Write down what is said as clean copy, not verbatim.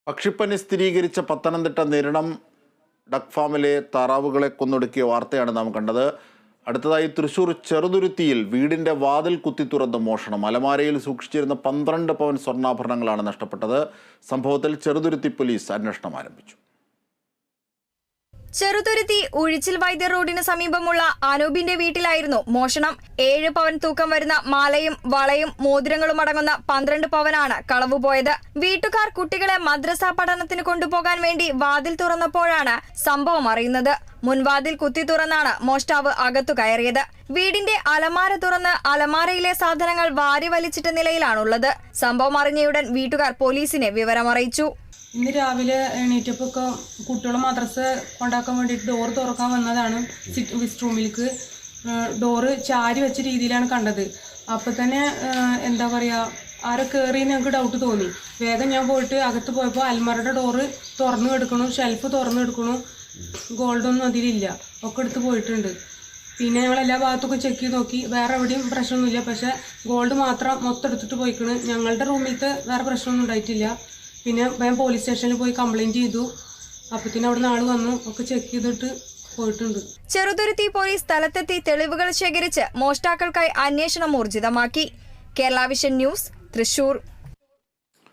പക്ഷിപ്പനി സ്ഥിരീകരിച്ച പത്തനംതിട്ട നിരണം ഡക്ക് ഫാമിലെ താറാവുകളെ കൊന്നൊടുക്കിയ വാർത്തയാണ് നാം കണ്ടത്. അടുത്തതായി തൃശൂർ ചെറുതുരുത്തിയിൽ വീടിന്റെ വാതിൽ കുത്തി തുറന്ന് മോഷണം. അലമാരയിൽ സൂക്ഷിച്ചിരുന്ന 12 പവൻ സ്വർണ്ണാഭരണങ്ങളാണ് നഷ്ടപ്പെട്ടത്. സംഭവത്തിൽ ചെറുതുരുത്തി പോലീസ് അന്വേഷണം ആരംഭിച്ചു. ചെറുതുരുത്തി ഉഴിച്ചിൽ വൈദ്യ റോഡിന് സമീപമുള്ള അനൂപിന്റെ വീട്ടിലായിരുന്നു മോഷണം. 7 പവൻ തൂക്കം വരുന്ന മാലയും വളയും മോതിരങ്ങളും അടങ്ങുന്ന 12 പവനാണ് കളവുപോയത്. വീട്ടുകാർ കുട്ടികളെ മദ്രസ പഠനത്തിന് കൊണ്ടുപോകാൻ വേണ്ടി വാതിൽ തുറന്നപ്പോഴാണ് സംഭവം അറിയുന്നത്. മുൻവാതിൽ കുത്തി തുറന്നാണ് മോഷ്ടാവ് അകത്തു കയറിയത്. വീടിന്റെ അലമാര തുറന്ന് അലമാരയിലെ സാധനങ്ങൾ വാരി വലിച്ചിട്ട നിലയിലാണുള്ളത്. സംഭവം അറിഞ്ഞയുടൻ വീട്ടുകാർ പോലീസിനെ വിവരമറിയിച്ചു. ഇന്ന് രാവിലെ എണീറ്റപ്പോൾ കുട്ടികളെ മദ്രസ കൊണ്ടാക്കാൻ വേണ്ടിയിട്ട് ഡോറ് തുറക്കാൻ വന്നതാണ്. വിസ്റ്റ് റൂമിലേക്ക് ഡോറ് ചാരി വെച്ച രീതിയിലാണ് കണ്ടത്. അപ്പോൾ തന്നെ എന്താ പറയുക, ആരോ കയറി ഞങ്ങൾക്ക് ഡൗട്ട് തോന്നി. വേഗം ഞാൻ പോയിട്ട് അകത്ത് പോയപ്പോൾ അൽമറയുടെ ഡോറ് തുറന്നു കിടക്കണു, ഷെൽഫ് തുറന്നു കിടക്കണു. ഗോൾഡൊന്നും അതിലില്ല, ഒക്കെ എടുത്ത് പോയിട്ടുണ്ട്. പിന്നെ ഞങ്ങൾ എല്ലാ ഭാഗത്തൊക്കെ ചെക്ക് ചെയ്ത് നോക്കി, വേറെ എവിടെയും പ്രശ്നമൊന്നുമില്ല. പക്ഷേ ഗോൾഡ് മാത്രം മൊത്തം എടുത്തിട്ട് പോയിക്കണ്. ഞങ്ങളുടെ റൂമിലത്തെ വേറെ പ്രശ്നമൊന്നും ഉണ്ടായിട്ടില്ല. പിന്നെ ഞാൻ പോലീസ് സ്റ്റേഷനിൽ പോയി കംപ്ലൈന്റ് ചെയ്തു. അപ്പത്തിന് അവിടെ ആള് വന്നു, ഒക്കെ ചെക്ക് ചെയ്തിട്ട് പോയിട്ടുണ്ട്. ചെറുതുരുത്തി പോലീസ് സ്ഥലത്തെത്തി തെളിവുകൾ ശേഖരിച്ച് മോഷ്ടാക്കൾക്കായി അന്വേഷണം ഊർജിതമാക്കി. Kerala vision news, Thrissur.